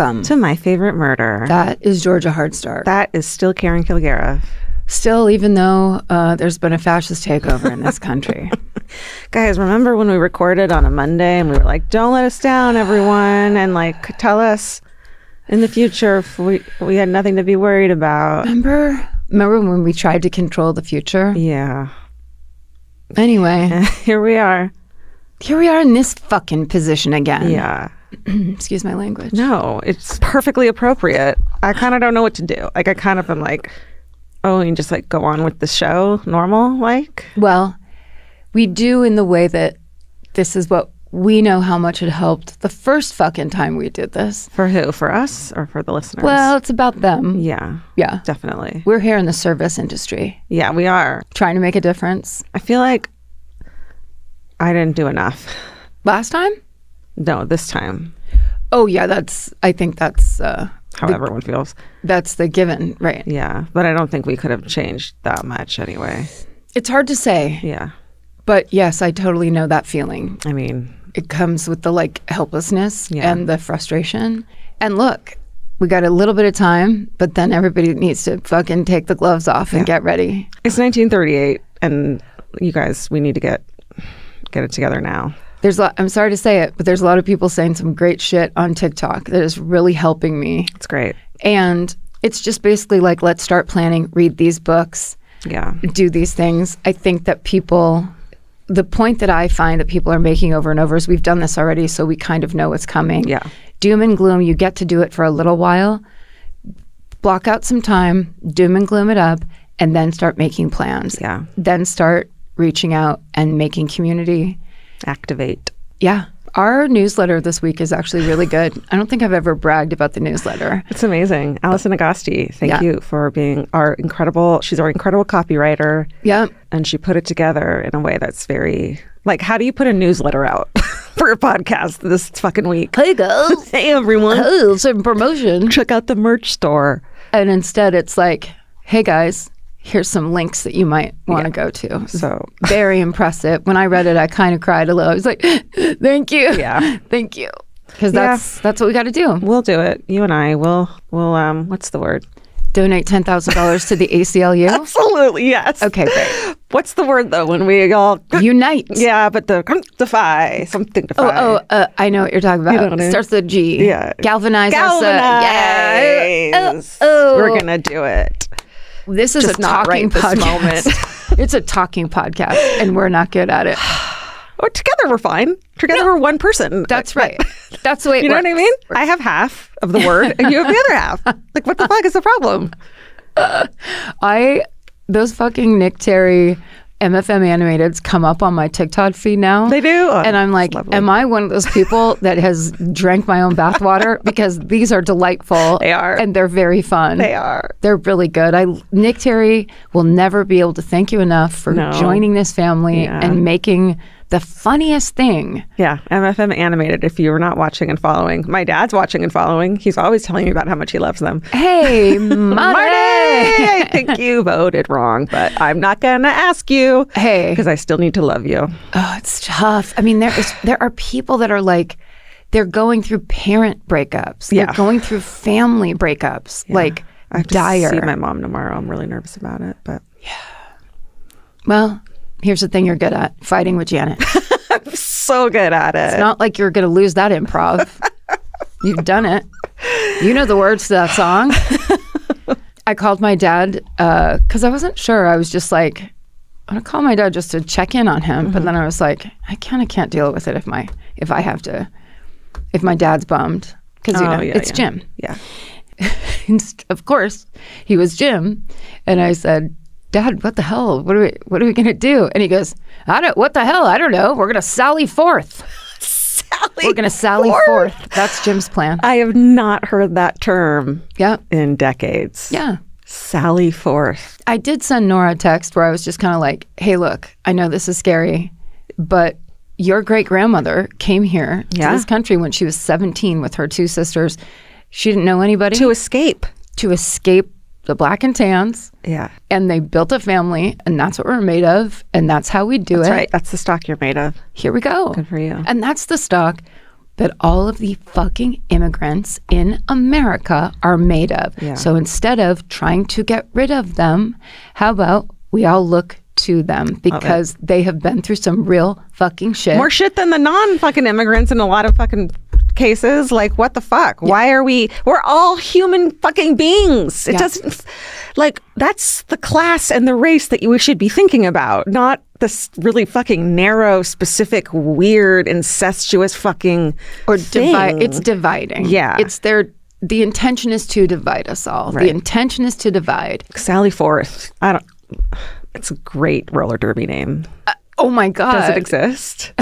Welcome to My Favorite Murder. That is Georgia Hardstark. That is still Karen Kilgariff. Still, even though there's been a fascist takeover in this country. Guys, remember when we recorded on a Monday and we were like, don't let us down, everyone, and like tell us in the future if we had nothing to be worried about. Remember when we tried to control the future? Yeah. Anyway. Here we are. Here we are in this fucking position again. Yeah. Excuse my language. No, it's perfectly appropriate. I kind of don't know what to do. Like, I kind of am like, oh, and just like go on with the show normal, like? Well, we do in the way that this is what we know how much it helped the first fucking time we did this. For who? For us or for the listeners? Well, it's about them. Yeah. Yeah. Definitely. We're here in the service industry. Yeah, we are. Trying to make a difference. I feel like I didn't do enough. Last time? No, this time. Oh, yeah, I think that's... how everyone feels. That's the given, right? Yeah, but I don't think we could have changed that much anyway. It's hard to say. Yeah. But yes, I totally know that feeling. I mean... It comes with the like helplessness and the frustration. And look, we got a little bit of time, but then everybody needs to fucking take the gloves off and get ready. It's 1938, and you guys, we need to get it together now. I'm sorry to say it, but there's a lot of people saying some great shit on TikTok that is really helping me. It's great. And it's just basically like, let's start planning, read these books, do these things. I think that the point that I find that people are making over and over is we've done this already, so we kind of know what's coming. Yeah. Doom and gloom, you get to do it for a little while, block out some time, doom and gloom it up, and then start making plans. Yeah. Then start reaching out and making community. Activate. Yeah. Our newsletter this week is actually really good. I don't think I've ever bragged about the newsletter. It's amazing. Alison Agosti, thank you for being she's our incredible copywriter. Yeah. And she put it together in a way that's very, like, how do you put a newsletter out for a podcast this fucking week? Hey guys. Hey everyone. Oh, some promotion. Check out the merch store. And instead it's like, hey guys, here's some links that you might want to go to. So very impressive. When I read it, I kind of cried a little. I was like, thank you. Yeah. Thank you. Because that's what we got to do. We'll do it. You and I will what's the word? Donate $10,000 to the ACLU? Absolutely, yes. Okay, great. What's the word, though, when we all... Unite. Yeah, but the something defy. I know what you're talking about. Starts with a G. Yeah. Galvanize. Galvanize. We're going to do it. This is just a not talking right podcast. This moment. It's a talking podcast, and we're not good at it. Or together we're fine. Together we're one person. That's right. That's the way it You know works. what I mean? I have half of the word, and you have the other half. Like, what the fuck is the problem? Those fucking Nick Terry MFM animateds come up on my TikTok feed now. They do? And I'm like, am I one of those people that has drank my own bathwater? Because these are delightful. They are. And they're very fun. They are. They're really good. Nick Terry will never be able to thank you enough for joining this family and making the funniest thing. Yeah, MFM animated. If you were not watching and following, my dad's watching and following. He's always telling me about how much he loves them. Hey, Marty! I think you voted wrong, but I'm not going to ask you. Hey. Because I still need to love you. Oh, it's tough. I mean, there are people that are like, they're going through parent breakups. Yeah. They're going through family breakups. Yeah. Like, I have dire. to see my mom tomorrow. I'm really nervous about it, but... Yeah. Well... Here's the thing you're good at, fighting with Janet. I'm so good at it. It's not like you're going to lose that improv. You've done it. You know the words to that song. I called my dad because I wasn't sure. I was just like, I'm going to call my dad just to check in on him. Mm-hmm. But then I was like, I kind of can't deal with it if my dad's bummed. Because, it's Jim. Yeah. Of course, he was Jim. And I said, Dad, what the hell? What are we going to do? And he goes, what the hell? I don't know. We're going to sally forth. We're going to sally forth. That's Jim's plan. I have not heard that term in decades. Yeah. Sally forth. I did send Nora a text where I was just kind of like, hey, look, I know this is scary, but your great-grandmother came here to this country when she was 17 with her two sisters. She didn't know anybody. To escape the black and tans. Yeah. And they built a family, and that's what we're made of, and that's how we do it. That's right. That's the stock you're made of. Here we go. Good for you. And that's the stock that all of the fucking immigrants in America are made of. Yeah. So instead of trying to get rid of them, how about we all look to them because they have been through some real fucking shit. More shit than the non-fucking immigrants in a lot of fucking cases. Like, what the fuck? Why are we're all human fucking beings. It doesn't, like, that's the class and the race that we should be thinking about, not this really fucking narrow, specific, weird, incestuous fucking thing. It's dividing. Yeah. The intention is to divide us all. Right. The intention is to divide. Sally Forth. It's a great roller derby name. Oh my God. Does it exist?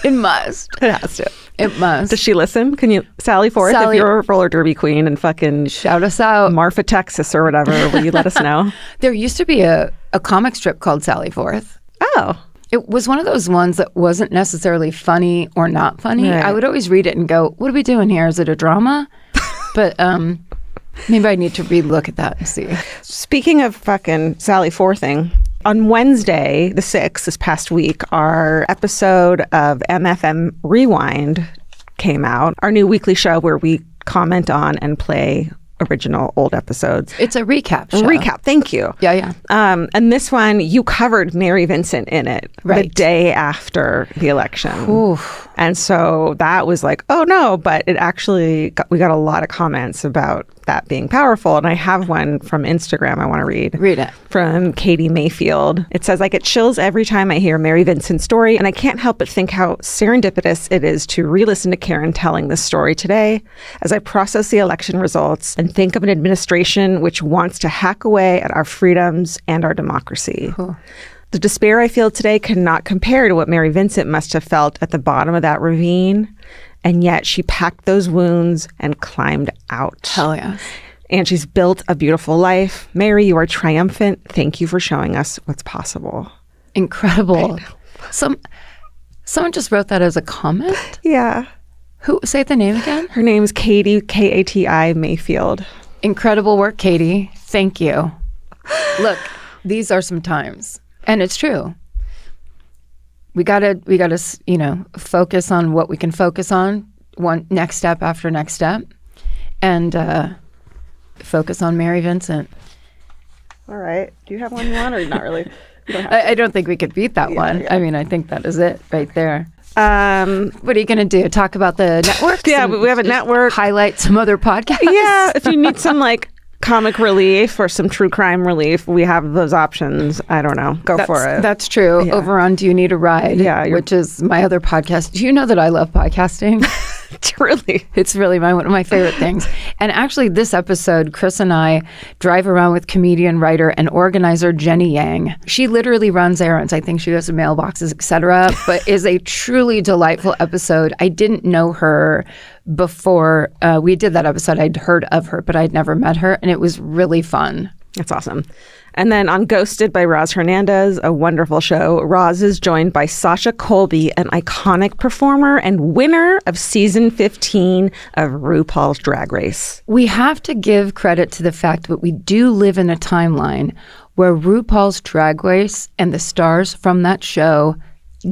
It must. It has to. It must. Does she listen? Can you, Sally Forth, if you're a roller derby queen and fucking shout us out, Marfa, Texas or whatever, will you let us know? There used to be a comic strip called Sally Forth. Oh. It was one of those ones that wasn't necessarily funny or not funny. Right. I would always read it and go, what are we doing here? Is it a drama? But maybe I need to relook at that and see. Speaking of fucking Sally Forthing, on Wednesday, the 6th, this past week, our episode of MFM Rewind came out. Our new weekly show where we comment on and play original old episodes. It's a recap show. Recap, thank you. Yeah. And this one, you covered Mary Vincent in it the day after the election. Oof. And so that was like, oh no, but it actually, we got a lot of comments about that being powerful. And I have one from Instagram I want to read. Read it. From Katie Mayfield. It says, I get chills every time I hear Mary Vincent's story, and I can't help but think how serendipitous it is to re-listen to Karen telling this story today as I process the election results and think of an administration which wants to hack away at our freedoms and our democracy. Cool. The despair I feel today cannot compare to what Mary Vincent must have felt at the bottom of that ravine. And yet she packed those wounds and climbed out. Hell yeah. And she's built a beautiful life. Mary, you are triumphant. Thank you for showing us what's possible. Incredible. Someone just wrote that as a comment? Yeah. Who? Say the name again? Her name is Katie, Kati Mayfield. Incredible work, Katie. Thank you. Look, these are some times. And it's true. We gotta, focus on what we can focus on, one next step after next step, and focus on Mary Vincent. All right. Do you have one you want, or not really? I don't think we could beat that one. Yeah. I mean, I think that is it right there. What are you going to do? Talk about the network? Yeah, we have a network. Highlight some other podcasts? Yeah, if you need some comic relief or some true crime relief, we have those options. I don't know. Go for it. That's true. Yeah. Over on Do You Need a Ride? Yeah. Which is my other podcast. Do you know that I love podcasting? Truly. It's really one of my favorite things. And actually this episode, Chris and I drive around with comedian, writer, and organizer Jenny Yang. She literally runs errands. I think she goes to mailboxes, etc. But is a truly delightful episode. I didn't know her before we did that episode. I'd heard of her, but I'd never met her. And it was really fun. That's awesome. And then on Ghosted by Roz Hernandez, a wonderful show, Roz is joined by Sasha Colby, an iconic performer and winner of season 15 of RuPaul's Drag Race. We have to give credit to the fact that we do live in a timeline where RuPaul's Drag Race and the stars from that show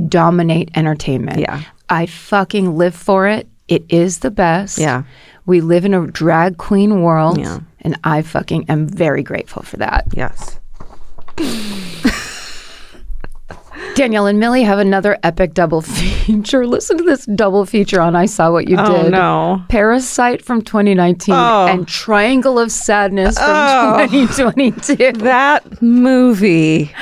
dominate entertainment. Yeah. I fucking live for it. It is the best. Yeah. We live in a drag queen world. Yeah. And I fucking am very grateful for that. Yes. Danielle and Millie have another epic double feature. Listen to this double feature on I Saw What You Did. Oh, no. Parasite from 2019 and Triangle of Sadness from 2022. That movie.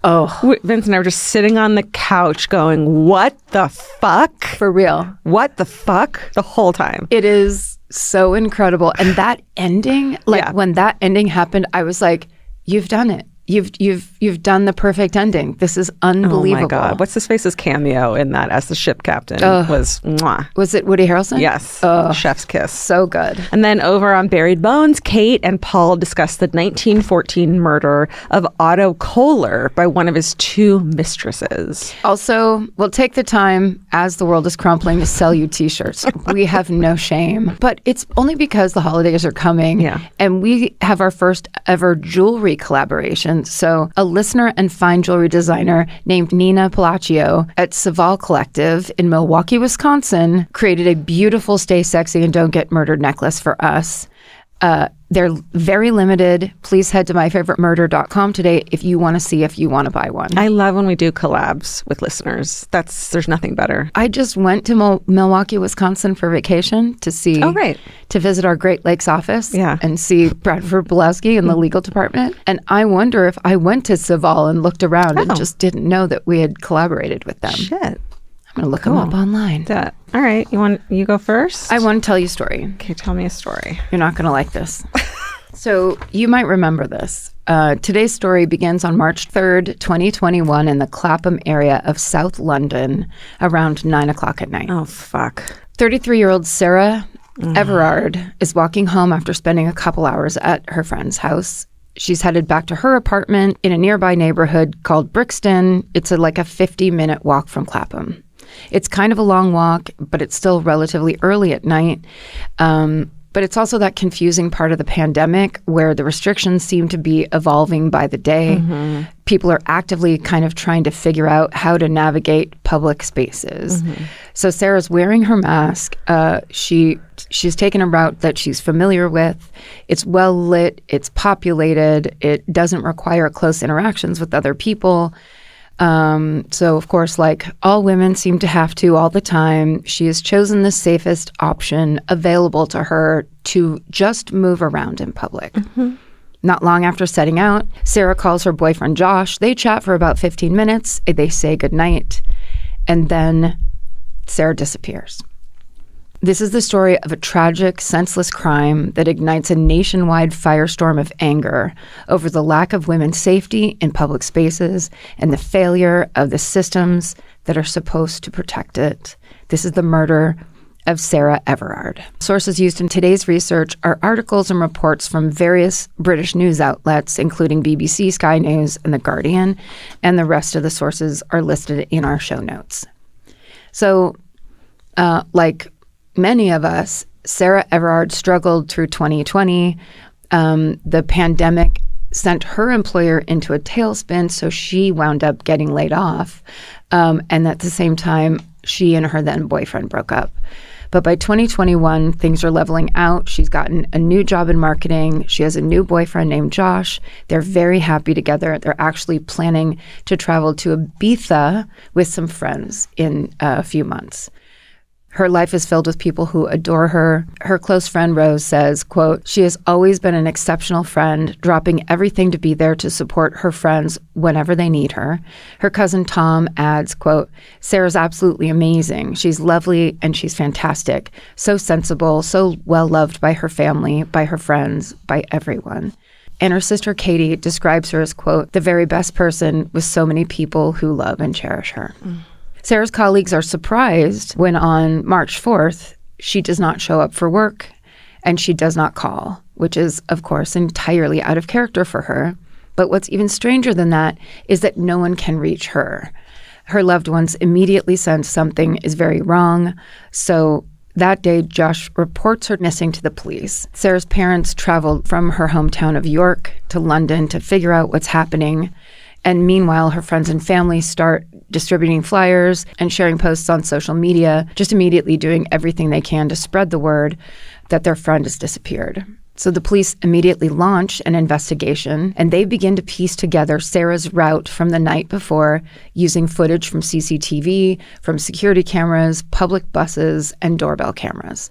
Oh. Vince and I were just sitting on the couch going, what the fuck? For real. What the fuck? The whole time. It is so incredible. And that ending, when that ending happened, I was like, you've done it. You've done the perfect ending. This is unbelievable. Oh my God. What's his face's cameo in that as the ship captain was mwah. Was it Woody Harrelson? Yes. Chef's kiss. So good. And then over on Buried Bones, Kate and Paul discuss the 1914 murder of Otto Kohler by one of his two mistresses. Also, we'll take the time as the world is crumpling to sell you t-shirts. We have no shame. But it's only because the holidays are coming. Yeah. And we have our first ever jewelry collaboration information. So a listener and fine jewelry designer named Nina Palacio at Saval Collective in Milwaukee, Wisconsin, created a beautiful Stay Sexy and Don't Get Murdered necklace for us. They're very limited. Please head to myfavoritemurder.com today if you want to see if you want to buy one. I love when we do collabs with listeners. There's nothing better. I just went to Milwaukee, Wisconsin for vacation to see, to visit our Great Lakes office and see Bradford Belowski in the legal department. And I wonder if I went to Saval and looked around and just didn't know that we had collaborated with them. Shit. I'm going to look them up online. All right. You go first? I want to tell you a story. Okay, tell me a story. You're not going to like this. So you might remember this. Today's story begins on March 3rd, 2021 in the Clapham area of South London around 9 o'clock at night. Oh, fuck. 33-year-old Sarah Everard is walking home after spending a couple hours at her friend's house. She's headed back to her apartment in a nearby neighborhood called Brixton. It's like a 50-minute walk from Clapham. It's kind of a long walk, but it's still relatively early at night. But it's also that confusing part of the pandemic where the restrictions seem to be evolving by the day. Mm-hmm. People are actively kind of trying to figure out how to navigate public spaces. Mm-hmm. So Sarah's wearing her mask. She's taken a route that she's familiar with. It's well lit. It's populated. It doesn't require close interactions with other people. So, of course, like all women seem to have to all the time, she has chosen the safest option available to her to just move around in public. Mm-hmm. Not long after setting out, Sarah calls her boyfriend Josh. They chat for about 15 minutes. They say goodnight. And then Sarah disappears. This is the story of a tragic, senseless crime that ignites a nationwide firestorm of anger over the lack of women's safety in public spaces and the failure of the systems that are supposed to protect it. This is the murder of Sarah Everard. Sources used in today's research are articles and reports from various British news outlets, including BBC, Sky News, and The Guardian, and the rest of the sources are listed in our show notes. So, like many of us, Sarah Everard struggled through 2020. The pandemic sent her employer into a tailspin, so she wound up getting laid off. And at the same time, she and her then boyfriend broke up. But by 2021, things are leveling out. She's gotten a new job in marketing. She has a new boyfriend named Josh. They're very happy together. They're actually planning to travel to Ibiza with some friends in a few months. Her life is filled with people who adore her. Her close friend Rose says, quote, "She has always been an exceptional friend, dropping everything to be there to support her friends whenever they need her." Her cousin Tom adds, quote, "Sarah's absolutely amazing. She's lovely and she's fantastic. So sensible, so well-loved by her family, by her friends, by everyone." And her sister Katie describes her as, quote, "the very best person with so many people who love and cherish her." Mm. Sarah's colleagues are surprised when on March 4th, she does not show up for work and she does not call, which is, of course, entirely out of character for her. But what's even stranger than that is that no one can reach her. Her loved ones immediately sense something is very wrong. So that day, Josh reports her missing to the police. Sarah's parents traveled from her hometown of York to London to figure out what's happening. And meanwhile, her friends and family start distributing flyers and sharing posts on social media, just immediately doing everything they can to spread the word that their friend has disappeared. So the police immediately launch an investigation, and they begin to piece together Sarah's route from the night before using footage from CCTV, from security cameras, public buses, and doorbell cameras.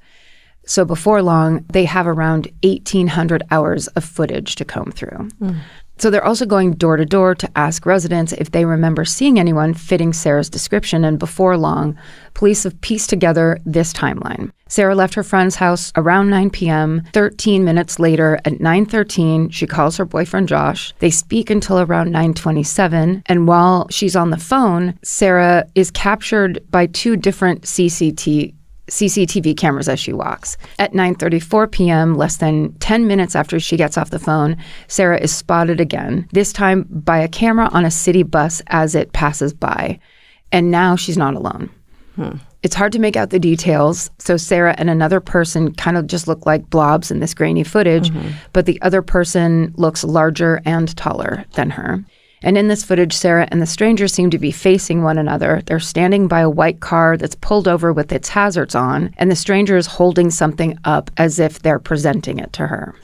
So before long, they have around 1,800 hours of footage to comb through. Mm. So they're also going door to door to ask residents if they remember seeing anyone fitting Sarah's description. And before long, police have pieced together this timeline. Sarah left her friend's house around 9 p.m. 13 minutes later at 9:13, she calls her boyfriend Josh. They speak until around 9:27. And while she's on the phone, Sarah is captured by two different CCTV cameras as she walks. At 9:34 p.m., less than 10 minutes after she gets off the phone, Sarah is spotted again, this time by a camera on a city bus as it passes by. And now she's not alone. It's hard to make out the details, so Sarah and another person kind of just look like blobs in this grainy footage, but the other person looks larger and taller than her. And in this footage, Sarah and the stranger seem to be facing one another. They're standing by a white car that's pulled over with its hazards on, and the stranger is holding something up as if they're presenting it to her.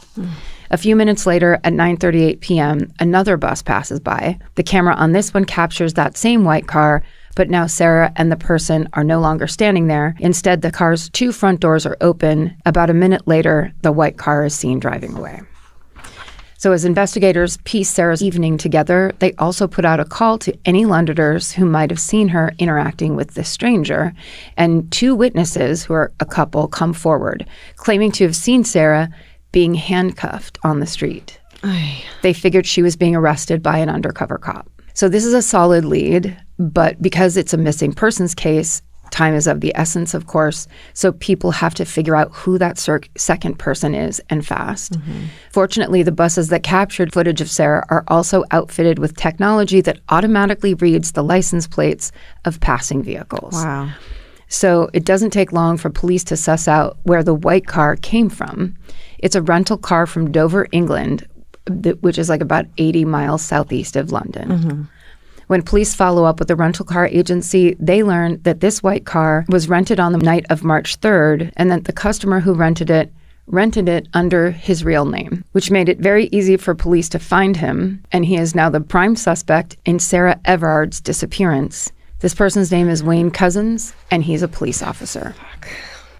A few minutes later, at 9:38 p.m., another bus passes by. The camera on this one captures that same white car, but now Sarah and the person are no longer standing there. Instead, the car's 2 front doors are open. About a minute later, the white car is seen driving away. So as investigators piece Sarah's evening together, they also put out a call to any Londoners who might have seen her interacting with this stranger. And 2 witnesses, who are a couple, come forward, claiming to have seen Sarah being handcuffed on the street. They figured she was being arrested by an undercover cop. So this is a solid lead, but because it's a missing persons case, time is of the essence, of course, so people have to figure out who that second person is, and fast. Fortunately, the buses that captured footage of Sarah are also outfitted with technology that automatically reads the license plates of passing vehicles. Wow. So it doesn't take long for police to suss out where the white car came from. It's a rental car from Dover, England, which is like about 80 miles southeast of London. When police follow up with the rental car agency, they learn that this white car was rented on the night of March 3rd, and that the customer who rented it under his real name, which made it very easy for police to find him, and he is now the prime suspect in Sarah Everard's disappearance. This person's name is Wayne Cousins, and he's a police officer.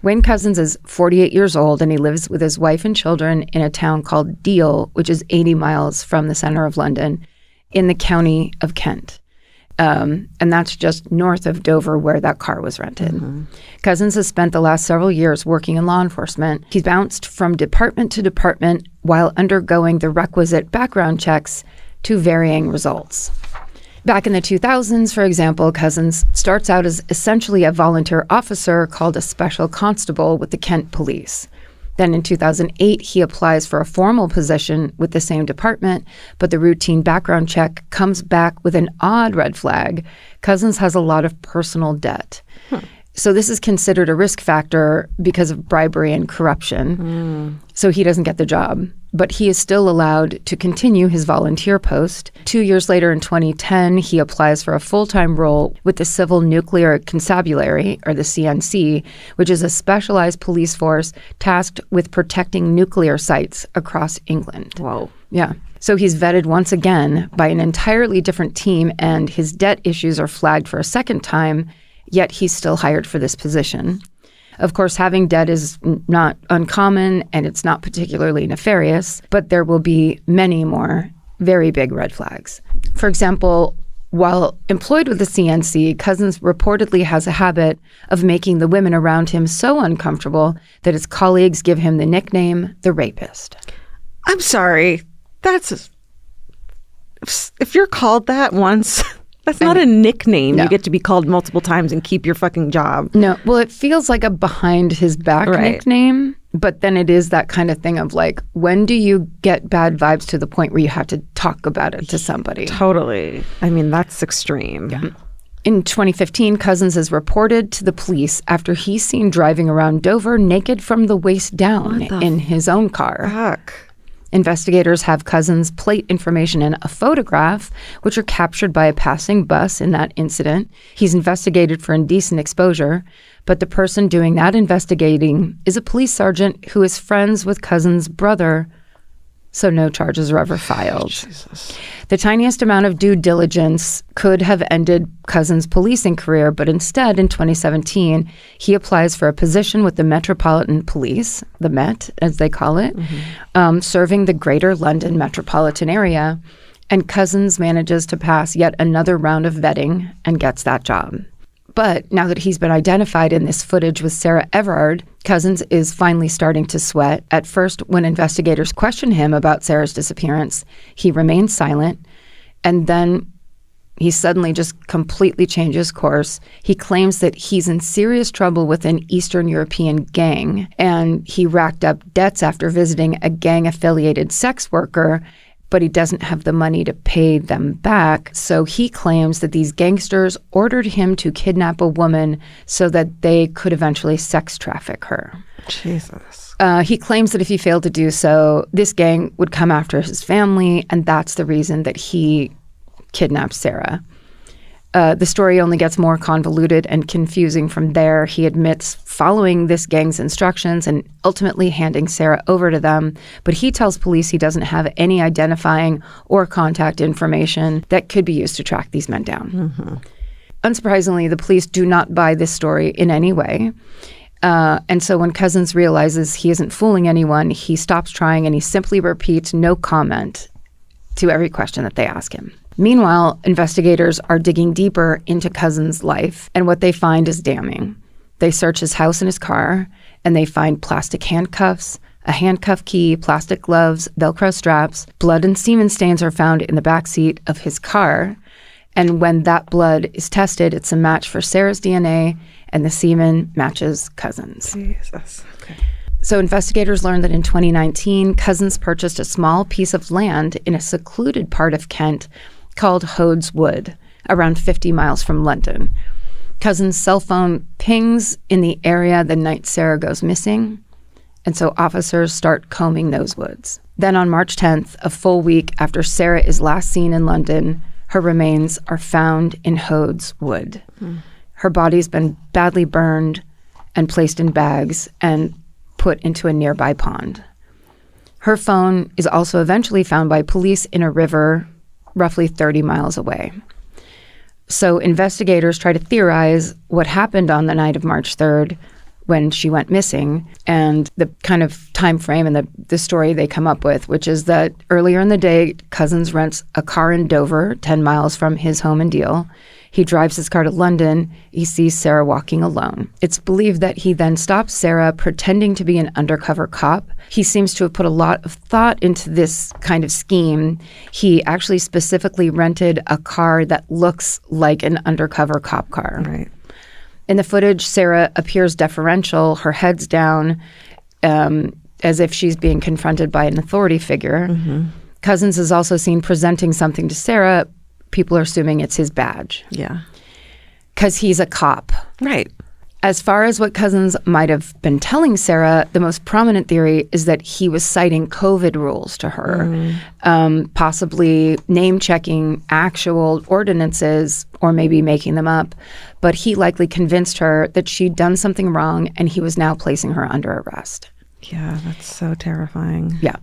Wayne Cousins is 48 years old, and he lives with his wife and children in a town called Deal, which is 80 miles from the center of London, in the county of Kent. And that's just north of Dover, where that car was rented. Cousins has spent the last several years working in law enforcement. He's bounced from department to department while undergoing the requisite background checks to varying results. Back in the 2000s, for example, Cousins starts out as essentially a volunteer officer called a special constable with the Kent Police. Then in 2008, he applies for a formal position with the same department, but the routine background check comes back with an odd red flag. Cousins has a lot of personal debt. So this is considered a risk factor because of bribery and corruption. So he doesn't get the job. But he is still allowed to continue his volunteer post. 2 years later, in 2010, he applies for a full-time role with the Civil Nuclear Constabulary, or the CNC, which is a specialized police force tasked with protecting nuclear sites across England. Whoa. Yeah. So he's vetted once again by an entirely different team, and his debt issues are flagged for a second time, yet he's still hired for this position. Of course, having debt is not uncommon, and it's not particularly nefarious, but there will be many more very big red flags. For example, while employed with the CNC, Cousins reportedly has a habit of making the women around him so uncomfortable that his colleagues give him the nickname the rapist. I'm sorry. If you're called that once... That's not a nickname. No. You get to be called multiple times and keep your fucking job. No. Well, it feels like a behind his back nickname, but then it is that kind of thing of like, when do you get bad vibes to the point where you have to talk about it to somebody? Totally. I mean, that's extreme. Yeah. In 2015, Cousins is reported to the police after he's seen driving around Dover naked from the waist down in his own car. Fuck. Investigators have Cousins' plate information and a photograph, which are captured by a passing bus in that incident. He's investigated for indecent exposure, but the person doing that investigating is a police sergeant who is friends with Cousins' brother, so no charges are ever filed. Jesus. The tiniest amount of due diligence could have ended Cousins' policing career, but instead, in 2017, he applies for a position with the Metropolitan Police, the Met, as they call it, serving the Greater London metropolitan area, and Cousins manages to pass yet another round of vetting and gets that job. But now that he's been identified in this footage with Sarah Everard, Cousins is finally starting to sweat. At first, when investigators question him about Sarah's disappearance, he remains silent. And then he suddenly just completely changes course. He claims that he's in serious trouble with an Eastern European gang, and he racked up debts after visiting a gang-affiliated sex worker. but he doesn't have the money to pay them back. So he claims that these gangsters ordered him to kidnap a woman so that they could eventually sex traffic her. Jesus. He claims that if he failed to do so, this gang would come after his family, and that's the reason that he kidnapped Sarah. The story only gets more convoluted and confusing from there. He admits following this gang's instructions and ultimately handing Sarah over to them, but he tells police he doesn't have any identifying or contact information that could be used to track these men down. Mm-hmm. Unsurprisingly, the police do not buy this story in any way. And so when Cousins realizes he isn't fooling anyone, he stops trying and he simply repeats no comment to every question that they ask him. Meanwhile, investigators are digging deeper into Cousins' life, and what they find is damning. They search his house and his car, and they find plastic handcuffs, a handcuff key, plastic gloves, Velcro straps. Blood and semen stains are found in the backseat of his car. And when that blood is tested, it's a match for Sarah's DNA, and the semen matches Cousins. Jesus. Okay. So investigators learned that in 2019, Cousins purchased a small piece of land in a secluded part of Kent called Houdes Wood, around 50 miles from London. Cousins' cell phone pings in the area the night Sarah goes missing, and so officers start combing those woods. Then on March 10th, a full week after Sarah is last seen in London, her remains are found in Houdes Wood. Her body's been badly burned and placed in bags and put into a nearby pond. Her phone is also eventually found by police in a river roughly 30 miles away. So investigators try to theorize what happened on the night of March 3rd when she went missing, and the kind of time frame and the story they come up with, which is that earlier in the day, Cousins rents a car in Dover, 10 miles from his home in Deal. He drives his car to London. He sees Sarah walking alone. It's believed that he then stops Sarah, pretending to be an undercover cop. He seems to have put a lot of thought into this kind of scheme. He actually specifically rented a car that looks like an undercover cop car. Right. In the footage, Sarah appears deferential, her head's down, as if she's being confronted by an authority figure. Mm-hmm. Cousins is also seen presenting something to Sarah. People are assuming it's his badge. Yeah. Because he's a cop. Right. As far as what Cousins might have been telling Sarah, the most prominent theory is that he was citing COVID rules to her, possibly name-checking actual ordinances or maybe making them up. But he likely convinced her that she'd done something wrong and he was now placing her under arrest. Yeah, that's so terrifying. Yeah.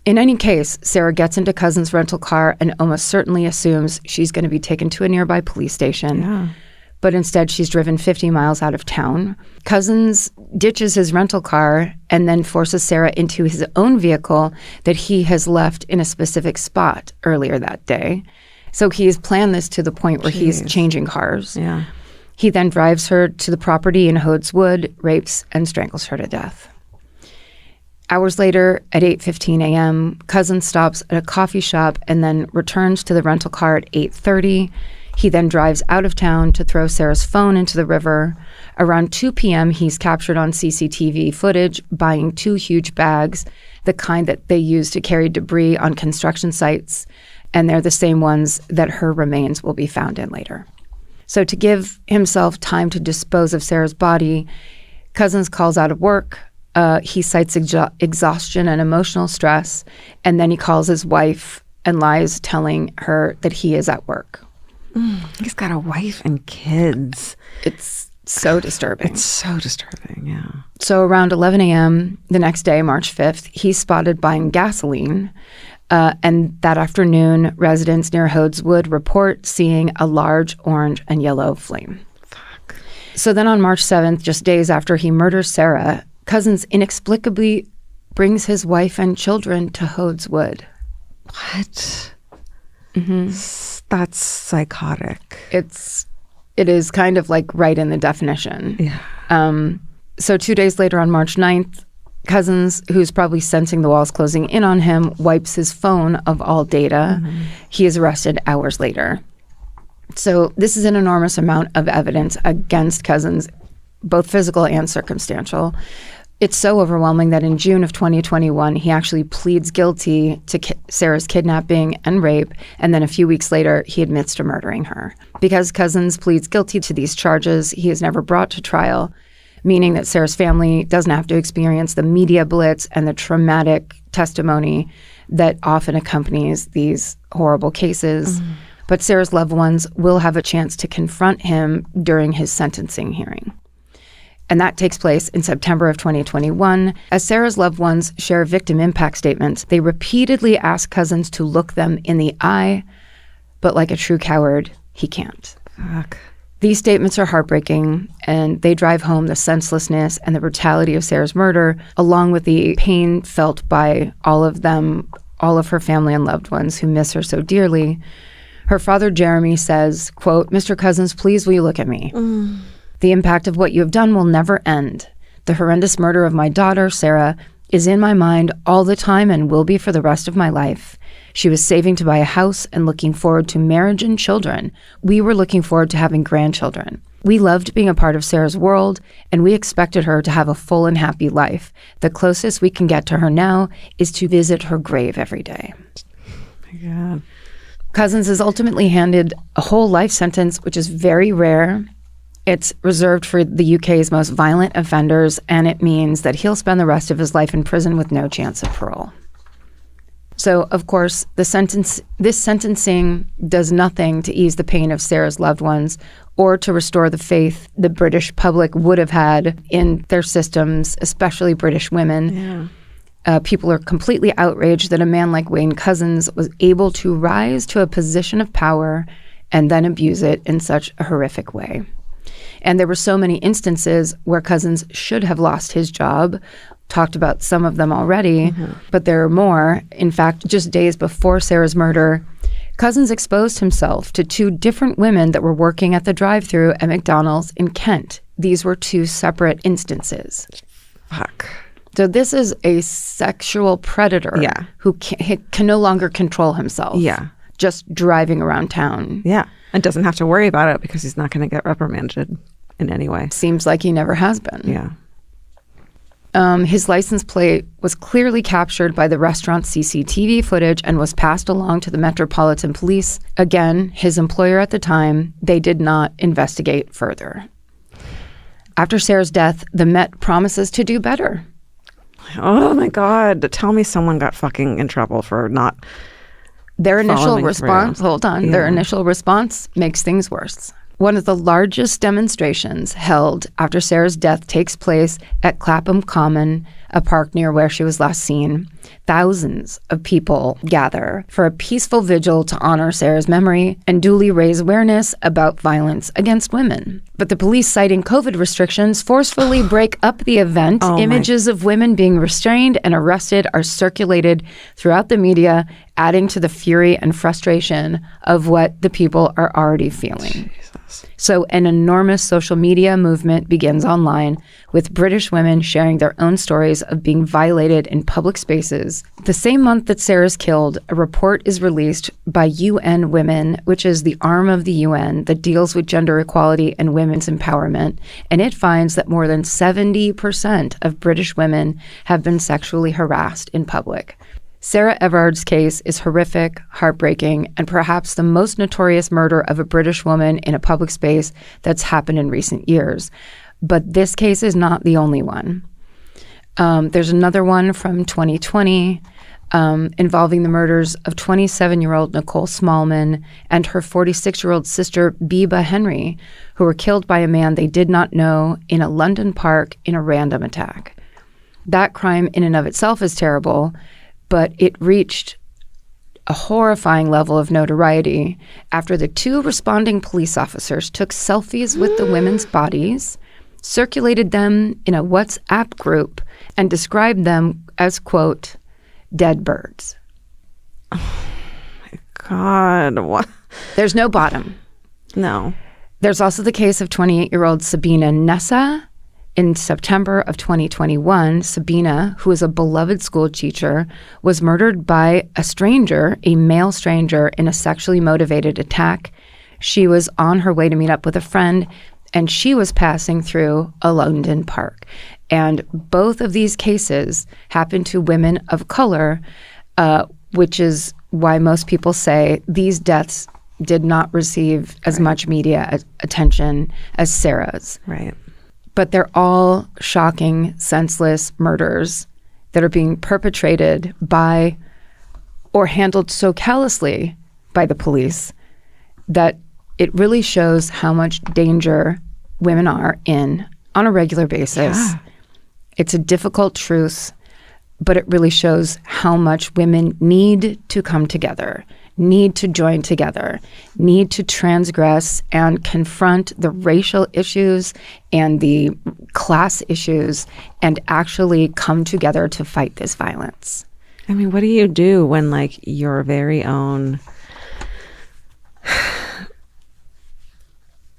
In any case, Sarah gets into Cousins' rental car and almost certainly assumes she's going to be taken to a nearby police station. Yeah. But instead, she's driven 50 miles out of town. Cousins ditches his rental car and then forces Sarah into his own vehicle that he has left in a specific spot earlier that day. So he's planned this to the point where he's changing cars. Yeah. He then drives her to the property in Houdes Wood, rapes, and strangles her to death. Hours later, at 8:15 a.m., Cousins stops at a coffee shop and then returns to the rental car at 8:30. He then drives out of town to throw Sarah's phone into the river. Around 2 p.m., he's captured on CCTV footage buying 2 huge bags, the kind that they use to carry debris on construction sites, and they're the same ones that her remains will be found in later. So to give himself time to dispose of Sarah's body, Cousins calls out of work. He cites exhaustion and emotional stress, and then he calls his wife and lies, telling her that he is at work. He's got a wife and kids. It's so disturbing. It's so disturbing, yeah. So around 11 a.m. the next day, March 5th, he's spotted buying gasoline. And that afternoon, residents near Houdes Wood report seeing a large orange and yellow flame. Fuck. So then on March 7th, just days after he murders Sarah, Cousins inexplicably brings his wife and children to Houdes Wood. What? Mm-hmm. That's psychotic. It is kind of like right in the definition. Yeah. So 2 days later on March 9th, Cousins, who's probably sensing the walls closing in on him, wipes his phone of all data. Mm-hmm. He is arrested hours later. So this is an enormous amount of evidence against Cousins, both physical and circumstantial. It's so overwhelming that in June of 2021, he actually pleads guilty to Sarah's kidnapping and rape, and then a few weeks later, he admits to murdering her. Because Cousins pleads guilty to these charges, he is never brought to trial, meaning that Sarah's family doesn't have to experience the media blitz and the traumatic testimony that often accompanies these horrible cases. But Sarah's loved ones will have a chance to confront him during his sentencing hearing. And that takes place in September of 2021. As Sarah's loved ones share victim impact statements, they repeatedly ask Cousins to look them in the eye, but like a true coward, he can't. Fuck. These statements are heartbreaking, and they drive home the senselessness and the brutality of Sarah's murder, along with the pain felt by all of them, all of her family and loved ones who miss her so dearly. Her father, Jeremy, says, quote, "Mr. Cousins, please will you look at me? The impact of what you have done will never end. The horrendous murder of my daughter, Sarah, is in my mind all the time and will be for the rest of my life. She was saving to buy a house and looking forward to marriage and children. We were looking forward to having grandchildren. We loved being a part of Sarah's world, and we expected her to have a full and happy life. The closest we can get to her now is to visit her grave every day." Oh my God. Cousins is ultimately handed a whole life sentence, which is very rare. It's reserved for the UK's most violent offenders, and it means that he'll spend the rest of his life in prison with no chance of parole. So, of course, this sentencing does nothing to ease the pain of Sarah's loved ones or to restore the faith the British public would have had in their systems, especially British women. Yeah. People are completely outraged that a man like Wayne Cousins was able to rise to a position of power and then abuse it in such a horrific way. And there were so many instances where Cousins should have lost his job. Talked about some of them already, but there are more. In fact, just days before Sarah's murder, Cousins exposed himself to 2 different women that were working at the drive-thru at McDonald's in Kent. These were 2 separate instances. Fuck. So this is a sexual predator who can no longer control himself. Yeah. Just driving around town. Yeah. And doesn't have to worry about it because he's not going to get reprimanded in any way. Seems like he never has been. Yeah. His license plate was clearly captured by the restaurant's CCTV footage and was passed along to the Metropolitan Police. Again, his employer at the time, they did not investigate further. After Sarah's death, the Met promises to do better. Oh my God. Tell me someone got fucking in trouble for not... Their initial response, their initial response makes things worse. One of the largest demonstrations held after Sarah's death takes place at Clapham Common, a park near where she was last seen. Thousands of people gather for a peaceful vigil to honor Sarah's memory and duly raise awareness about violence against women. But the police, citing COVID restrictions, forcefully break up the event. Images of women being restrained and arrested are circulated throughout the media, adding to the fury and frustration of what the people are already feeling. Jesus. So an enormous social media movement begins online, with British women sharing their own stories of being violated in public spaces. The same month that Sarah's killed, a report is released by UN Women, which is the arm of the UN that deals with gender equality and women's empowerment, and it finds that more than 70% of British women have been sexually harassed in public. Sarah Everard's case is horrific, heartbreaking, and perhaps the most notorious murder of a British woman in a public space that's happened in recent years. But this case is not the only one. There's another one from 2020 involving the murders of 27-year-old Nicole Smallman and her 46-year-old sister, Biba Henry, who were killed by a man they did not know in a London park in a random attack. That crime in and of itself is terrible, but it reached a horrifying level of notoriety after the 2 responding police officers took selfies with the women's bodies, circulated them in a WhatsApp group, and described them as, quote, dead birds. Oh my God. What? There's no bottom. No. There's also the case of 28-year-old Sabina Nessa. In September of 2021, Sabina, who is a beloved school teacher, was murdered by a stranger, a male stranger, in a sexually motivated attack. She was on her way to meet up with a friend, and she was passing through a London park. And both of these cases happened to women of color, which is why most people say these deaths did not receive as much media attention as Sarah's. Right. But they're all shocking, senseless murders that are being perpetrated by or handled so callously by the police that it really shows how much danger women are in on a regular basis. Yeah. It's a difficult truth, but it really shows how much women need to come together, need to join together, need to transgress and confront the racial issues and the class issues and actually come together to fight this violence. I mean, what do you do when, like, your very own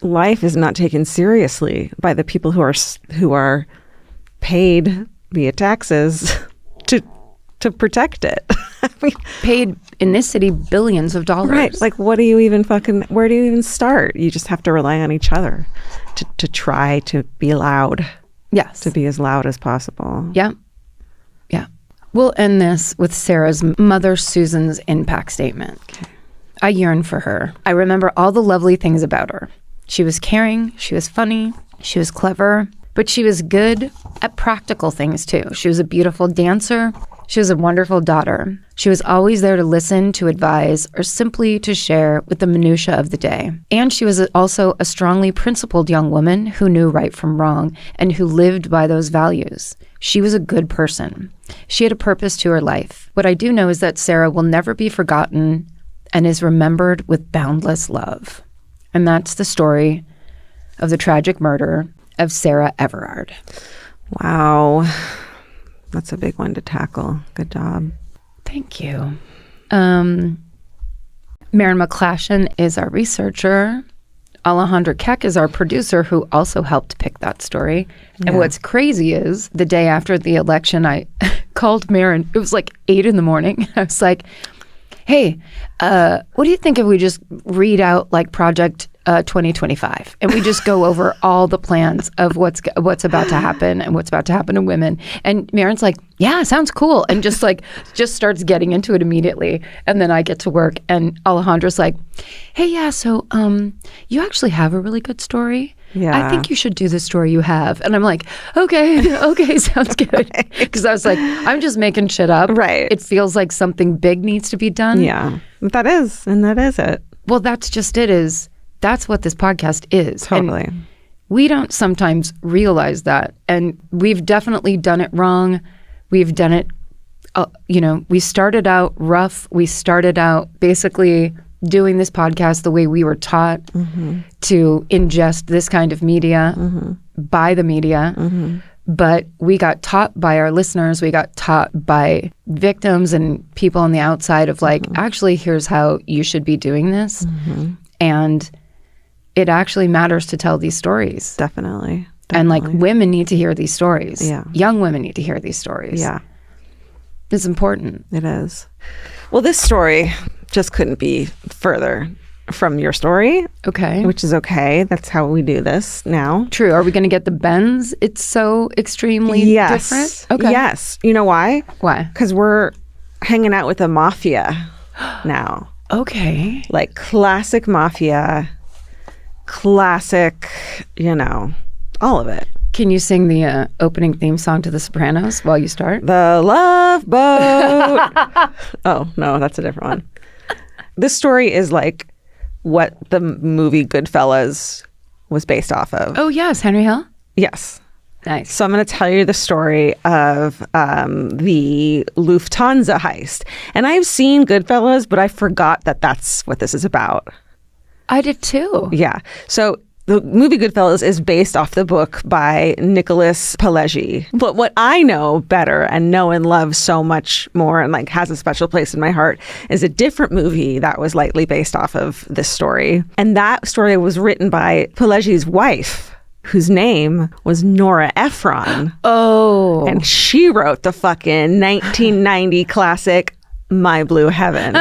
life is not taken seriously by the people who are paid via taxes to protect it? I mean, paid in this city billions of dollars. Right. Like, what do you even where do you even start? You just have to rely on each other to try to be loud. Yes. To be as loud as possible. Yeah. Yeah. We'll end this with Sarah's mother, Susan's impact statement. Okay. I yearn for her. I remember all the lovely things about her. She was caring. She was funny. She was clever. But she was good at practical things, too. She was a beautiful dancer. She was a wonderful daughter. She was always there to listen, to advise, or simply to share with the minutiae of the day. And she was also a strongly principled young woman who knew right from wrong and who lived by those values. She was a good person. She had a purpose to her life. What I do know is that Sarah will never be forgotten and is remembered with boundless love. And that's the story of the tragic murder of Sarah Everard. Wow. That's a big one to tackle. Good job. Thank you. Maren McGlashan is our researcher. Alejandra Keck is our producer who also helped pick that story. Yeah. And what's crazy is the day after the election, I called Maren. It was like 8 a.m. I was like, hey, what do you think if we just read out like Project 2025 and we just go over all the plans of what's about to happen and what's about to happen to women? And Maren's like, yeah, sounds cool, and just starts getting into it immediately. And then I get to work and Alejandra's like, hey, yeah, so you actually have a really good story. Yeah, I think you should do the story you have. And I'm like, okay, sounds good. Because I was like, I'm just making shit up. Right. It feels like something big needs to be done. Yeah, that is it. Well, that's just it. That's what this podcast is. Totally. And we don't sometimes realize that. And we've definitely done it wrong. We've done it, we started out rough. We started out basically doing this podcast the way we were taught to ingest this kind of media by the media. But we got taught by our listeners. We got taught by victims and people on the outside of like, actually, here's how you should be doing this. And it actually matters to tell these stories. Definitely. And like women need to hear these stories. Yeah. Young women need to hear these stories. Yeah. It's important. It is. Well, this story just couldn't be further from your story. Okay. Which is okay. That's how we do this now. True. Are we going to get the bends? It's so extremely different? Okay. Yes. You know why? Why? Because we're hanging out with the mafia now. Okay. Like classic mafia, classic, all of it. Can you sing the opening theme song to The Sopranos while you start? The Love Boat. Oh, no, that's a different one. This story is like what the movie Goodfellas was based off of. Oh, yes. Henry Hill? Yes. Nice. So I'm going to tell you the story of the Lufthansa heist. And I've seen Goodfellas, but I forgot that that's what this is about. I did too. Yeah. So the movie Goodfellas is based off the book by Nicholas Pileggi. But what I know better and know and love so much more and like has a special place in my heart is a different movie that was lightly based off of this story. And that story was written by Pileggi's wife, whose name was Nora Ephron. Oh. And she wrote the fucking 1990 classic My Blue Heaven,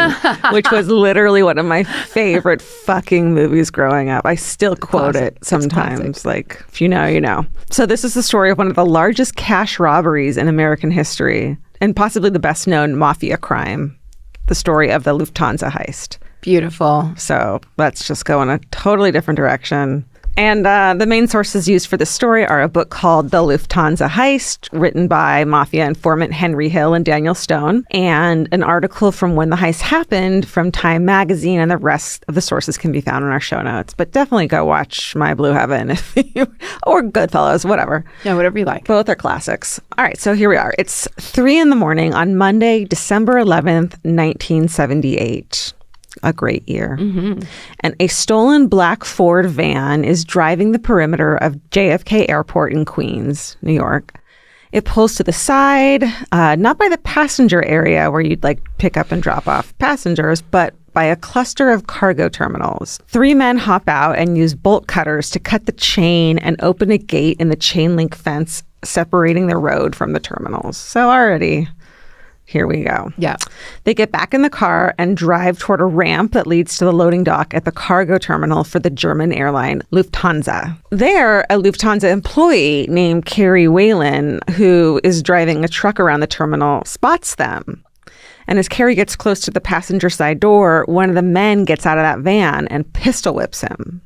which was literally one of my favorite fucking movies growing up. I still quote it sometimes. Like, if you know, you know. So this is the story of one of the largest cash robberies in American history and possibly the best known mafia crime, the story of the Lufthansa Heist. Beautiful. So let's just go in a totally different direction. And the main sources used for this story are a book called The Lufthansa Heist, written by mafia informant Henry Hill and Daniel Stone, and an article from When the Heist Happened from Time Magazine, and the rest of the sources can be found in our show notes. But definitely go watch My Blue Heaven or Goodfellas, whatever. Yeah, whatever you like. Both are classics. All right, so here we are. It's 3 a.m. on Monday, December 11th, 1978. A great year. Mm-hmm. And a stolen black Ford van is driving the perimeter of JFK Airport in Queens, New York. It pulls to the side, not by the passenger area where you'd like pick up and drop off passengers, but by a cluster of cargo terminals. 3 men hop out and use bolt cutters to cut the chain and open a gate in the chain link fence separating the road from the terminals. So already... Here we go. Yeah. They get back in the car and drive toward a ramp that leads to the loading dock at the cargo terminal for the German airline Lufthansa. There, a Lufthansa employee named Carrie Whalen, who is driving a truck around the terminal, spots them. And as Carrie gets close to the passenger side door, one of the men gets out of that van and pistol whips him.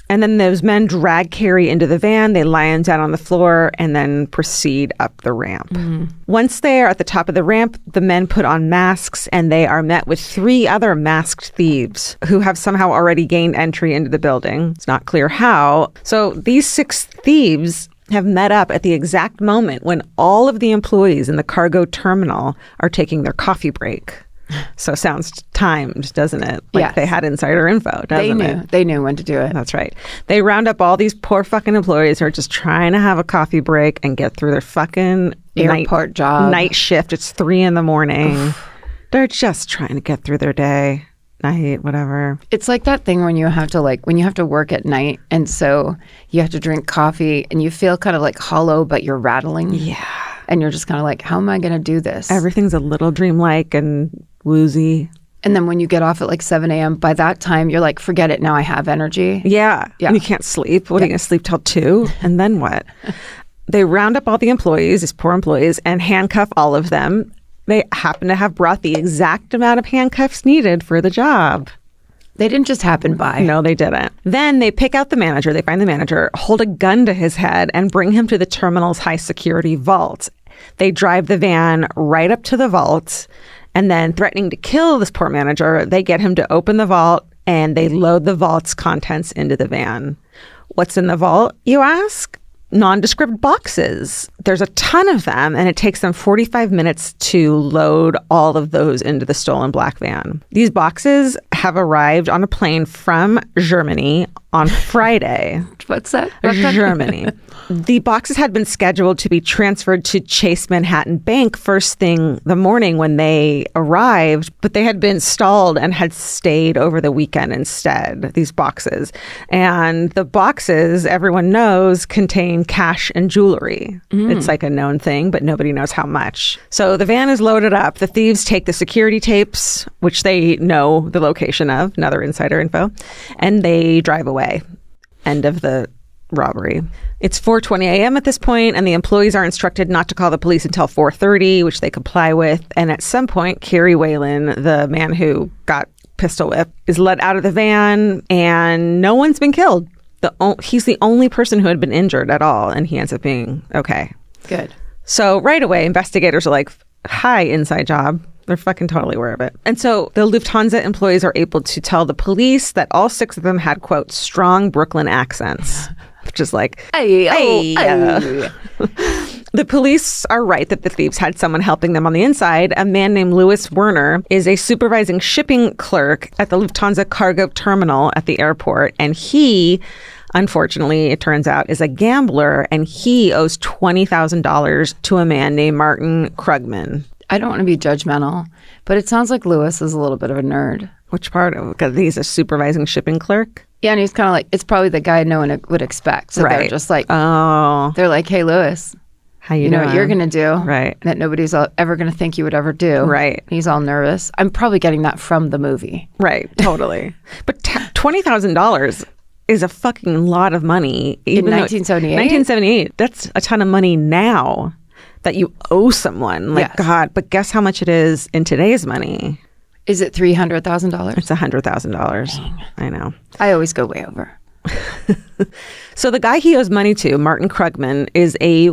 And then those men drag Carrie into the van, they lie him down on the floor, and then proceed up the ramp. Mm-hmm. Once they are at the top of the ramp, the men put on masks, and they are met with 3 other masked thieves who have somehow already gained entry into the building. It's not clear how. So these 6 thieves have met up at the exact moment when all of the employees in the cargo terminal are taking their coffee break. So sounds timed, doesn't it? Like yes. They had insider info, doesn't it? They knew when to do it. That's right. They round up all these poor fucking employees who are just trying to have a coffee break and get through their fucking airport job. Night shift. It's 3 a.m. They're just trying to get through their day, night, whatever. It's like that thing when you have to work at night, and so you have to drink coffee and you feel kind of like hollow, but you're rattling. Yeah. And you're just kind of like, how am I going to do this? Everything's a little dreamlike and woozy. And then when you get off at like 7 a.m., by that time, you're like, forget it. Now I have energy. Yeah. And you can't sleep. What are you going to sleep till 2? And then what? They round up all the employees, these poor employees, and handcuff all of them. They happen to have brought the exact amount of handcuffs needed for the job. They didn't just happen by. No, they didn't. Then they pick out the manager. They find the manager, hold a gun to his head, and bring him to the terminal's high security vault. They drive the van right up to the vault, and then threatening to kill this poor manager, they get him to open the vault, and they load the vault's contents into the van. What's in the vault, you ask? Nondescript boxes. There's a ton of them, and it takes them 45 minutes to load all of those into the stolen black van. These boxes have arrived on a plane from Germany on Friday. What's that? Germany. The boxes had been scheduled to be transferred to Chase Manhattan Bank first thing the morning when they arrived, but they had been stalled and had stayed over the weekend instead, these boxes. And the boxes, everyone knows, contain cash and jewelry. It's like a known thing, but nobody knows how much. So the van is loaded up. The thieves take the security tapes, which they know the location of, another insider info, and they drive away. End of the robbery. It's 4:20 a.m. at this point, and the employees are instructed not to call the police until 4:30, which they comply with. And at some point, Carrie Whalen, the man who got pistol whipped, is let out of the van, and no one's been killed. He's the only person who had been injured at all, and he ends up being okay. Good. So right away, investigators are like, hi, inside job. They're fucking totally aware of it. And so the Lufthansa employees are able to tell the police that all 6 of them had, quote, strong Brooklyn accents, which is like, hey. The police are right that the thieves had someone helping them on the inside. A man named Louis Werner is a supervising shipping clerk at the Lufthansa cargo terminal at the airport. And he, unfortunately, it turns out, is a gambler, and he owes $20,000 to a man named Martin Krugman. I don't want to be judgmental, but it sounds like Louis is a little bit of a nerd. Which part? Because he's a supervising shipping clerk? Yeah, and he's kind of like, it's probably the guy no one would expect. So right. They're just like, they're like, hey, Louis. How you know what you're going to do. Right. That nobody's ever going to think you would ever do. Right. He's all nervous. I'm probably getting that from the movie. Right. Totally. But $20,000 is a fucking lot of money. In 1978? 1978. That's a ton of money now that you owe someone. Like, yes. God, but guess how much it is in today's money? Is it $300,000? It's $100,000. I know. I always go way over. So the guy he owes money to, Martin Krugman, is a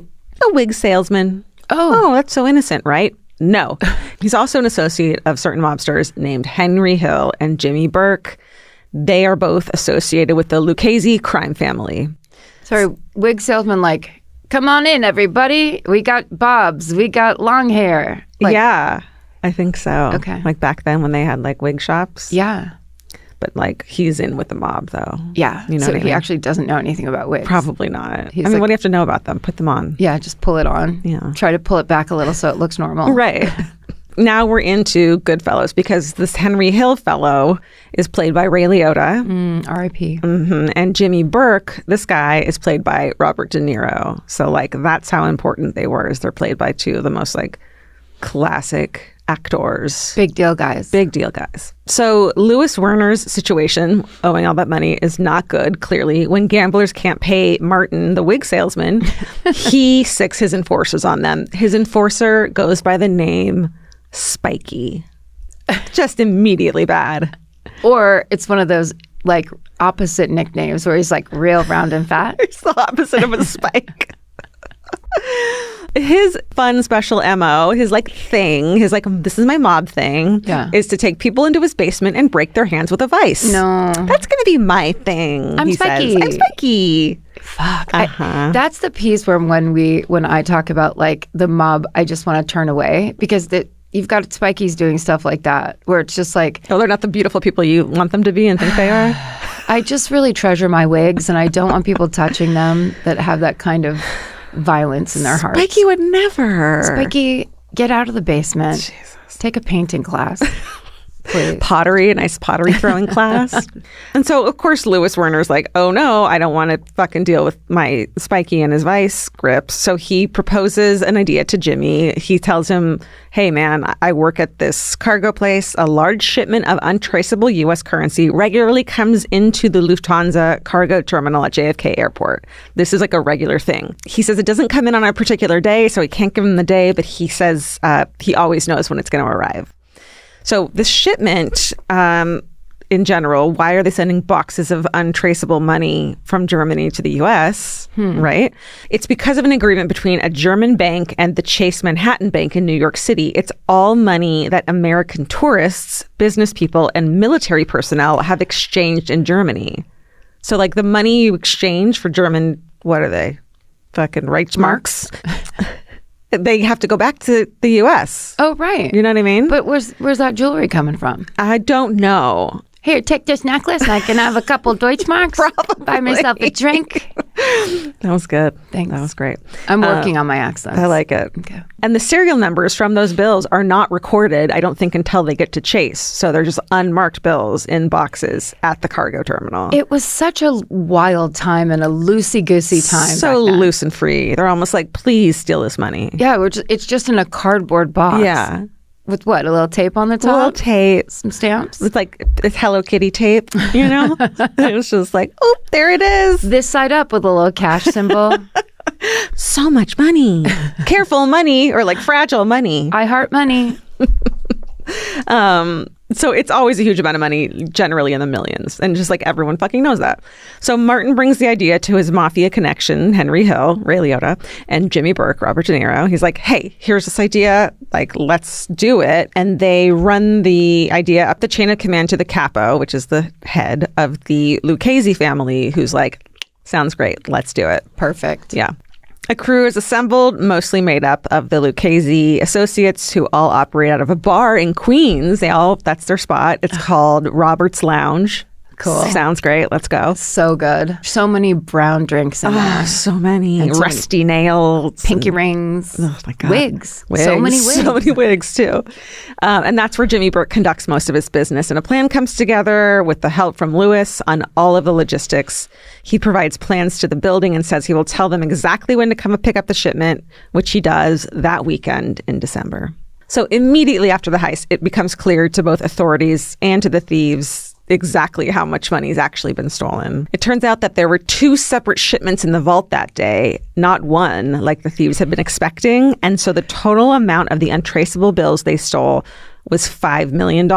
wig salesman. Oh, that's so innocent, right? No. He's also an associate of certain mobsters named Henry Hill and Jimmy Burke. They are both associated with the Lucchese crime family. Sorry, wig salesman, like, come on in, everybody. We got bobs. We got long hair. Like, yeah, I think so. Okay. Like back then when they had like wig shops. Yeah. But like he's in with the mob though. Yeah. You know so what I he mean? actually doesn't know anything about wigs. Probably not. I mean, like, what do you have to know about them? Put them on. Yeah, just pull it on. Yeah. Try to pull it back a little so it looks normal. Right. Now we're into Goodfellas because this Henry Hill fellow is played by Ray Liotta. R.I.P. Mm-hmm. And Jimmy Burke, this guy, is played by Robert De Niro. So like that's how important they were, is they're played by two of the most like classic actors. Big deal guys. Big deal guys. So Louis Werner's situation, owing all that money, is not good, clearly. When gamblers can't pay Martin, the wig salesman, he sicks his enforcers on them. His enforcer goes by the name Spiky. Just immediately bad. Or it's one of those like opposite nicknames where he's like real round and fat. It's the opposite of a spike. His fun special MO, his like thing, his like, this is my mob thing, is to take people into his basement and break their hands with a vice. No. That's going to be my thing, I'm he Spiky. says. I'm Spiky. Fuck. That's the piece where when I talk about like the mob, I just want to turn away because you've got Spikies doing stuff like that where it's just like... Oh, they're not the beautiful people you want them to be and think they are? I just really treasure my wigs and I don't want people touching them that have that kind of violence in their hearts. Spiky would never. Spiky, get out of the basement. Jesus. Take a painting class. Please. Pottery, a nice pottery throwing class. And so, of course, Louis Werner's like, oh no, I don't want to fucking deal with my Spiky and his vice grips. So he proposes an idea to Jimmy. He tells him, hey man, I work at this cargo place. A large shipment of untraceable U.S. currency regularly comes into the Lufthansa cargo terminal at JFK Airport. This is like a regular thing. He says it doesn't come in on a particular day, so he can't give him the day, but he says he always knows when it's going to arrive. So this shipment, in general, why are they sending boxes of untraceable money from Germany to the U.S., right? It's because of an agreement between a German bank and the Chase Manhattan Bank in New York City. It's all money that American tourists, business people, and military personnel have exchanged in Germany. So like the money you exchange for German, what are they? Fucking Reichsmarks. They have to go back to the U.S. Oh, right. You know what I mean? But where's that jewelry coming from? I don't know. Here, take this necklace and I can have a couple Deutschmarks. Probably. Buy myself a drink. That was good. Thanks. That was great. I'm working on my accents. I like it. Okay. And the serial numbers from those bills are not recorded, I don't think, until they get to Chase. So they're just unmarked bills in boxes at the cargo terminal. It was such a wild time and a loosey-goosey time. So loose and free. They're almost like, please steal this money. Yeah, it's just in a cardboard box. Yeah. With what? A little tape on the top? A little tape. Some stamps? With like it's Hello Kitty tape, you know? It was just like, oh, there it is. This side up with a little cash symbol. So much money. Careful money, or like fragile money. I heart money. So it's always a huge amount of money, generally in the millions. And just like everyone fucking knows that. So Martin brings the idea to his mafia connection, Henry Hill, Ray Liotta, and Jimmy Burke, Robert De Niro. He's like, hey, here's this idea. Like, let's do it. And they run the idea up the chain of command to the capo, which is the head of the Lucchese family, who's like, sounds great. Let's do it. Perfect. Yeah. A crew is assembled, mostly made up of the Lucchese associates who all operate out of a bar in Queens. That's their spot. It's called Robert's Lounge. Cool. Sounds great. Let's go. So good. So many brown drinks in there. So many. Rusty nails. Pinky rings. Oh, my God. Wigs. So many wigs. So many wigs, too. And that's where Jimmy Burke conducts most of his business. And a plan comes together with the help from Lewis on all of the logistics. He provides plans to the building and says he will tell them exactly when to come and pick up the shipment, which he does that weekend in December. So immediately after the heist, it becomes clear to both authorities and to the thieves exactly how much money's actually been stolen. It turns out that there were 2 separate shipments in the vault that day, not one, like the thieves had been expecting. And so the total amount of the untraceable bills they stole was $5 million.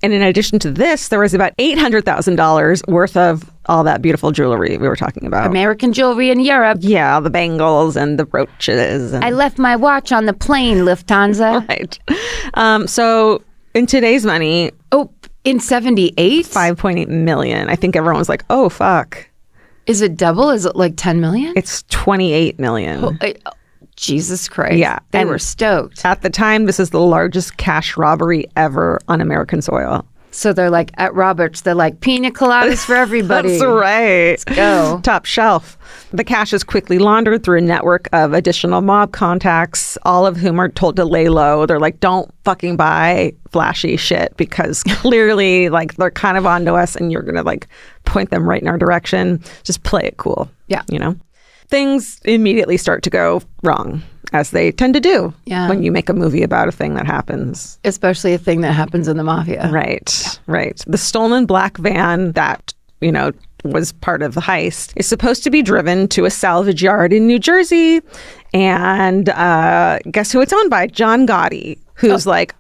And in addition to this, there was about $800,000 worth of all that beautiful jewelry we were talking about. American jewelry in Europe. Yeah, the bangles and the brooches. And... I left my watch on the plane, Lufthansa. Right. So in today's money... Oh, in 78? 5.8 million. I think everyone was like, oh, fuck. Is it double? Is it like 10 million? It's 28 million. Oh, Jesus Christ. Yeah. They were stoked. At the time, this is the largest cash robbery ever on American soil. So they're like, at Roberts, they're like, pina coladas for everybody. That's right. Let's go. Top shelf. The cash is quickly laundered through a network of additional mob contacts, all of whom are told to lay low. They're like, don't fucking buy flashy shit because clearly like they're kind of onto us and you're going to like point them right in our direction. Just play it cool. Yeah. You know? Things immediately start to go wrong, as they tend to do when you make a movie about a thing that happens. Especially a thing that happens in the mafia. Right, right. The stolen black van that, you know, was part of the heist is supposed to be driven to a salvage yard in New Jersey. And guess who it's owned by? John Gotti, who's like,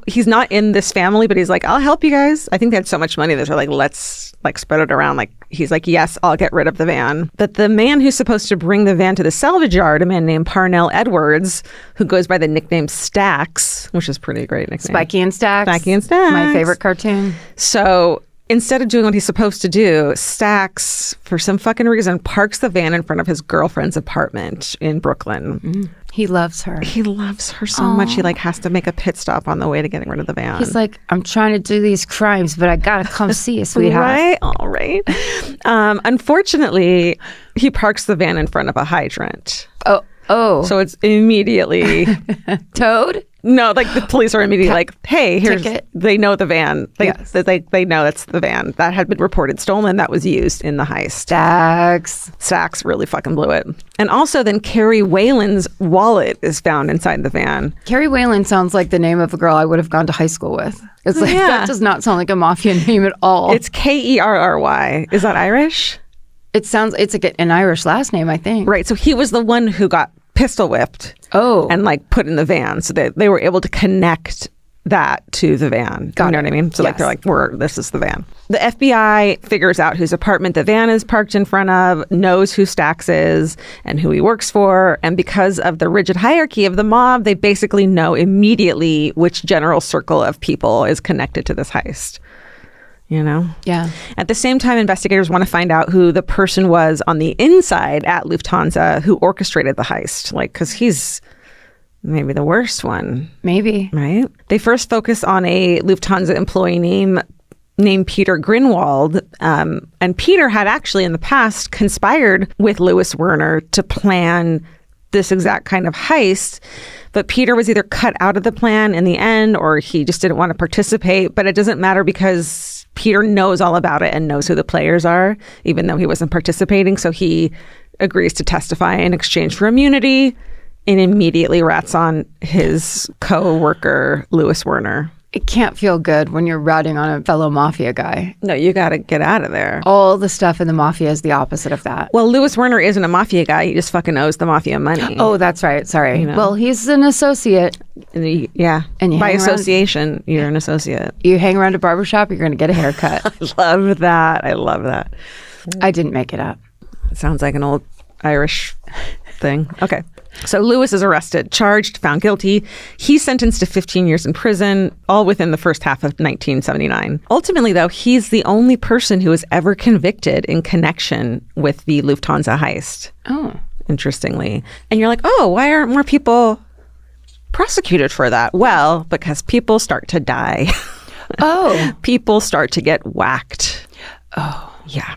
he's not in this family, but he's like, I'll help you guys. I think they had so much money that they're like, let's like spread it around. Like, he's like, yes, I'll get rid of the van. But the man who's supposed to bring the van to the salvage yard, a man named Parnell Edwards, who goes by the nickname Stax, which is a pretty great nickname. Spiky and Stax. Spiky and Stax. My favorite cartoon. So instead of doing what he's supposed to do, Stax, for some fucking reason, parks the van in front of his girlfriend's apartment in Brooklyn. Mm. He loves her. He loves her so much. He like has to make a pit stop on the way to getting rid of the van. He's like, I'm trying to do these crimes, but I gotta come see you, sweetheart. Right? All right. Unfortunately, he parks the van in front of a hydrant. Oh. So it's immediately towed? No, like the police are immediately like, hey, here's Ticket. They know the van. Yes. They know it's the van that had been reported stolen that was used in the heist. Stax really fucking blew it. And also then Carrie Whalen's wallet is found inside the van. Carrie Whalen sounds like the name of a girl I would have gone to high school with. It's like, that does not sound like a mafia name at all. It's Kerry. Is that Irish? It sounds, it's like an Irish last name, I think. Right. So he was the one who got pistol whipped. Oh. And like put in the van. So they were able to connect that to the van. You know what I mean? So like they're like, this is the van. The FBI figures out whose apartment the van is parked in front of, knows who Stax is and who he works for. And because of the rigid hierarchy of the mob, they basically know immediately which general circle of people is connected to this heist. You know? Yeah. At the same time, investigators want to find out who the person was on the inside at Lufthansa who orchestrated the heist. Like, because he's maybe the worst one. Maybe. Right? They first focus on a Lufthansa employee named Peter Grinwald. And Peter had actually in the past conspired with Louis Werner to plan this exact kind of heist. But Peter was either cut out of the plan in the end or he just didn't want to participate. But it doesn't matter because Peter knows all about it and knows who the players are, even though he wasn't participating. So he agrees to testify in exchange for immunity and immediately rats on his co-worker, Louis Werner. It can't feel good when you're ratting on a fellow mafia guy. No, you got to get out of there. All the stuff in the mafia is the opposite of that. Well, Louis Werner isn't a mafia guy. He just fucking owes the mafia money. Oh, that's right. Sorry. You know? Well, he's an associate. And And by association, you're an associate. You hang around a barbershop, you're going to get a haircut. I love that. I didn't make it up. It sounds like an old Irish thing. Okay. So Lewis is arrested, charged, found guilty. He's sentenced to 15 years in prison, all within the first half of 1979. Ultimately, though, he's the only person who was ever convicted in connection with the Lufthansa heist. Oh. Interestingly. And you're like, oh, why aren't more people prosecuted for that? Well, because people start to die. people start to get whacked. Oh. Yeah.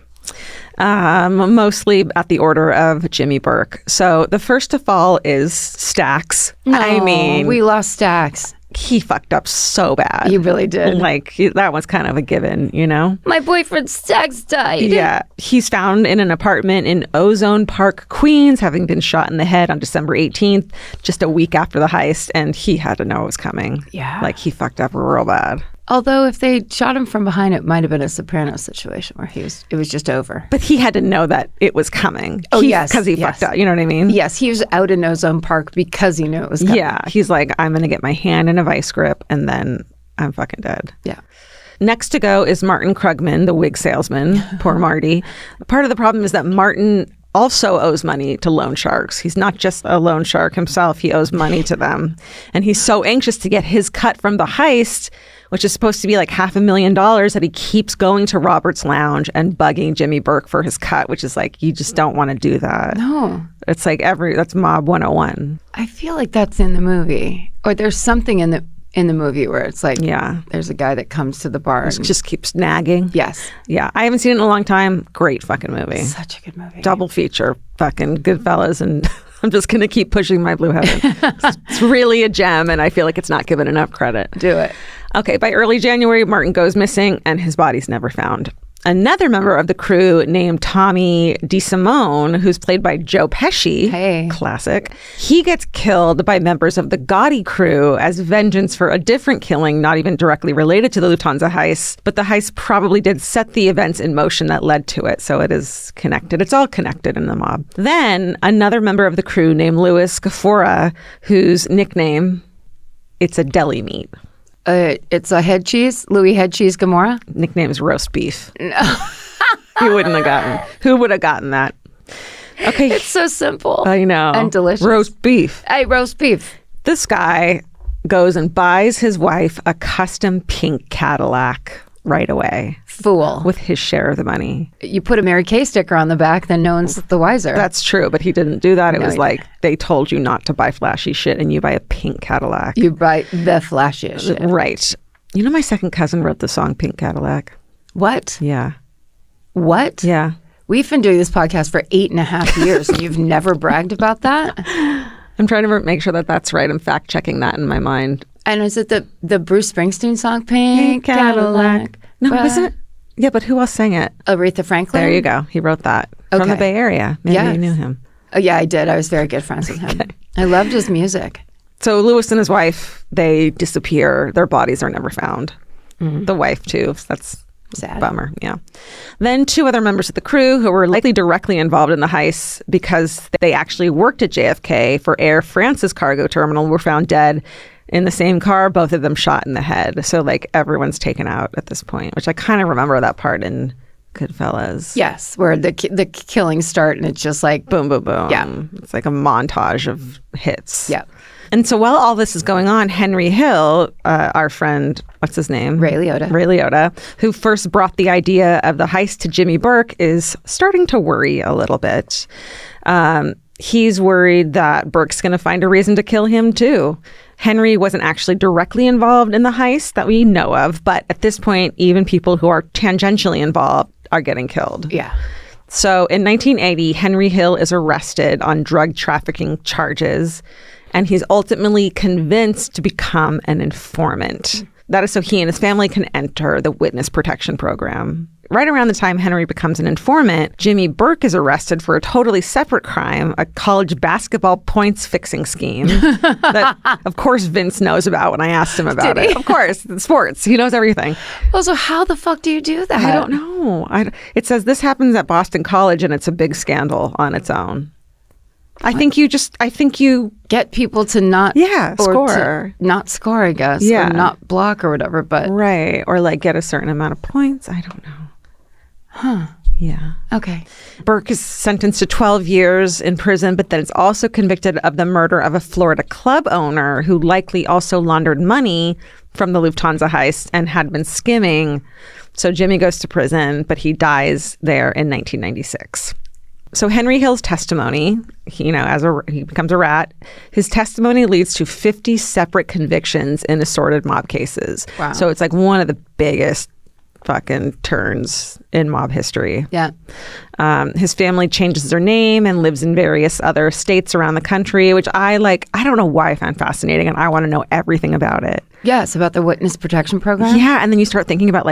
Mostly at the order of Jimmy Burke. So the first to fall is Stacks. No, I mean, we lost Stacks. He fucked up so bad. He really did. Like, that was kind of a given, you know? My boyfriend Stacks died. Yeah. He's found in an apartment in Ozone Park, Queens, having been shot in the head on December 18th, just a week after the heist, and he had to know it was coming. Yeah. Like, he fucked up real bad. Although if they shot him from behind, it might have been a Sopranos situation where it was just over. But he had to know that it was coming. Yes. Because he fucked up. You know what I mean? Yes. He was out in Ozone Park because he knew it was coming. Yeah. He's like, I'm going to get my hand in a vice grip and then I'm fucking dead. Yeah. Next to go is Martin Krugman, the wig salesman. Poor Marty. Part of the problem is that Martin also owes money to loan sharks. He's not just a loan shark himself. He owes money to them. And he's so anxious to get his cut from the heist, which is supposed to be like $500,000, that he keeps going to Robert's Lounge and bugging Jimmy Burke for his cut, which is like, you just don't want to do that. No. It's like that's Mob 101. I feel like that's in the movie. Or there's something in the movie where it's like, yeah, there's a guy that comes to the bar and just keeps nagging. Yes. Yeah. I haven't seen it in a long time. Great fucking movie. Such a good movie. Double feature. Fucking Goodfellas, and I'm just going to keep pushing my blue heaven. It's really a gem, and I feel like it's not given enough credit. Do it. Okay, by early January, Martin goes missing, and his body's never found. Another member of the crew named Tommy DeSimone, who's played by Joe Pesci, hey, classic, he gets killed by members of the Gotti crew as vengeance for a different killing, not even directly related to the Lufthansa heist, but the heist probably did set the events in motion that led to it, so it is connected. It's all connected in the mob. Then another member of the crew named Louis Scafora, whose nickname, it's a deli meat. It's a head cheese, Louis Head Cheese Gamora. Nickname is roast beef. No. Who would have gotten that? Okay. It's so simple. I know. And delicious. Roast beef. Hey, roast beef. This guy goes and buys his wife a custom pink Cadillac right away. Fool. With his share of the money. You put a Mary Kay sticker on the back, then no one's the wiser. That's true, but he didn't do that. It No, was like, they told you not to buy flashy shit, and you buy a pink Cadillac. You buy the flashiest shit. Right. You know, my second cousin wrote the song Pink Cadillac. What? Yeah. What? Yeah. We've been doing this podcast for 8.5 years, and you've never bragged about that? I'm trying to make sure that that's right. I'm fact checking that in my mind. And is it the Bruce Springsteen song, Pink Cadillac? No, wasn't it? Yeah, but who else sang it? Aretha Franklin? There you go. He wrote that. Okay. From the Bay Area. Maybe you knew him. Oh, yeah, I did. I was very good friends with him. Okay. I loved his music. So Louis and his wife, they disappear. Their bodies are never found. Mm-hmm. The wife, too. So that's sad. Bummer, yeah. Then 2 other members of the crew who were likely directly involved in the heist because they actually worked at JFK for Air France's cargo terminal were found dead in the same car, both of them shot in the head. So, like, everyone's taken out at this point, which I kind of remember that part in Goodfellas. Yes, where the killings start and it's just like... boom, boom, boom. Yeah. It's like a montage of hits. Yeah. And so while all this is going on, Henry Hill, our friend, what's his name? Ray Liotta, who first brought the idea of the heist to Jimmy Burke, is starting to worry a little bit. He's worried that Burke's going to find a reason to kill him, too. Henry wasn't actually directly involved in the heist that we know of, but at this point, even people who are tangentially involved are getting killed. Yeah. So in 1980, Henry Hill is arrested on drug trafficking charges, and he's ultimately convinced to become an informant. That is so he and his family can enter the witness protection program. Right around the time Henry becomes an informant, Jimmy Burke is arrested for a totally separate crime, a college basketball points fixing scheme that, of course, Vince knows about when I asked him about it. Of course, it's sports. He knows everything. Well, so how the fuck do you do that? I don't know. It says this happens at Boston College, and it's a big scandal on its own. I think you get people to not score. Not score, I guess. Yeah. Or not block or whatever, but right. Or like get a certain amount of points. I don't know. Huh. Yeah. Okay. Burke is sentenced to 12 years in prison, but then it's also convicted of the murder of a Florida club owner who likely also laundered money from the Lufthansa heist and had been skimming. So Jimmy goes to prison, but he dies there in 1996. So Henry Hill's testimony, he becomes a rat. His testimony leads to 50 separate convictions in assorted mob cases. Wow. So it's like one of the biggest fucking turns in mob history. Yeah. His family changes their name and lives in various other states around the country, which I don't know why I found fascinating, and I want to know everything about it. Yes, about the witness protection program. Yeah, and then you start thinking about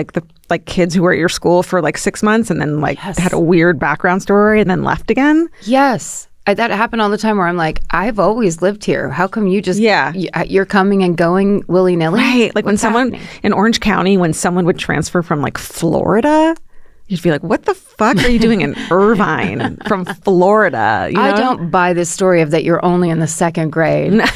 the kids who were at your school for 6 months and then had a weird background story and then left again. Yes. That happened all the time where I'm like, I've always lived here. How come you just, you're coming and going willy-nilly? Right. Like when someone in Orange County, when someone would transfer from Florida, you'd be like, what the fuck are you doing in Irvine from Florida? You know? I don't buy this story of that you're only in the second grade. No,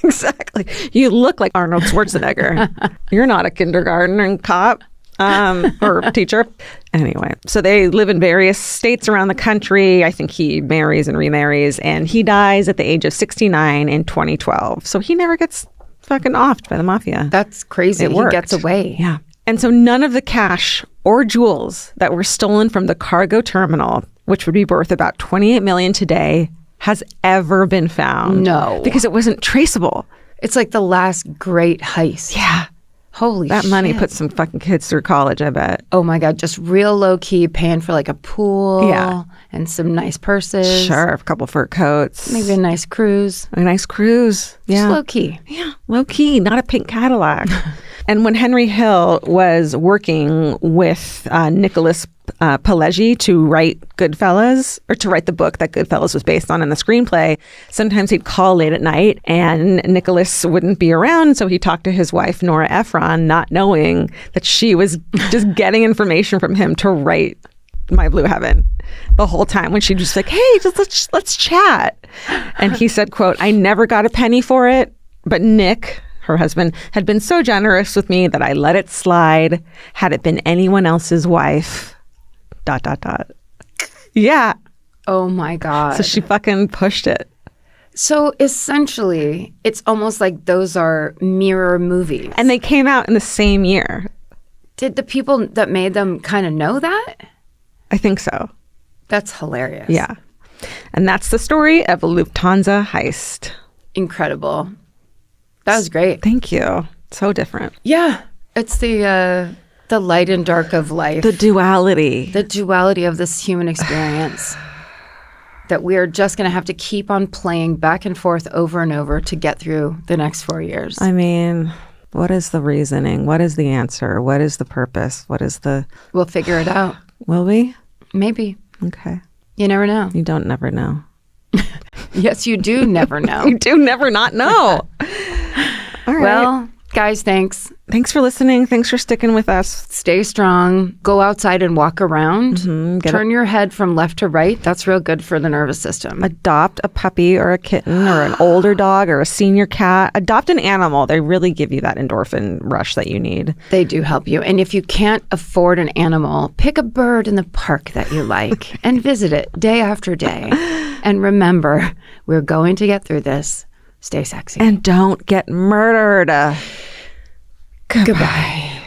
exactly. You look like Arnold Schwarzenegger. You're not a kindergartner cop. Or teacher. Anyway, so they live in various states around the country. I think he marries and remarries, and he dies at the age of 69 in 2012. So he never gets fucking offed by the mafia. That's crazy. He gets away. Yeah. And so none of the cash or jewels that were stolen from the cargo terminal, which would be worth about $28 million today, has ever been found. No. Because it wasn't traceable. It's like the last great heist. Yeah. Holy shit. That money put some fucking kids through college, I bet. Oh my God. Just real low key, paying for a pool and some nice purses. Sure. A couple fur coats. Maybe a nice cruise. A nice cruise. Yeah. Just low key. Yeah. Low key. Not a pink Cadillac. And when Henry Hill was working with Nicholas Pileggi to write Goodfellas, or to write the book that Goodfellas was based on in the screenplay, sometimes he'd call late at night and Nicholas wouldn't be around. So he talked to his wife, Nora Ephron, not knowing that she was just getting information from him to write My Blue Heaven the whole time, when she'd just hey, let's chat. And he said, quote, "I never got a penny for it, but Nick," her husband, "had been so generous with me that I let it slide. Had it been anyone else's wife, ... Yeah. Oh my God. So she fucking pushed it. So essentially, it's almost like those are mirror movies. And they came out in the same year. Did the people that made them kind of know that? I think so. That's hilarious. Yeah. And that's the story of a Lufthansa heist. Incredible. That was great. Thank you. So different. Yeah. It's the light and dark of life. The duality. The duality of this human experience that we are just going to have to keep on playing back and forth over and over to get through the next 4 years. I mean, what is the reasoning? What is the answer? What is the purpose? What is the... We'll figure it out. Will we? Maybe. Okay. You never know. You don't never know. Yes, you do never know. You do never not know. All right. Well, guys, thanks. Thanks for listening. Thanks for sticking with us. Stay strong. Go outside and walk around. Turn your head from left to right. That's real good for the nervous system. Adopt a puppy or a kitten or an older dog or a senior cat. Adopt an animal. They really give you that endorphin rush that you need. They do help you. And if you can't afford an animal, pick a bird in the park that you like and visit it day after day. And remember, we're going to get through this. Stay sexy. And don't get murdered. Goodbye.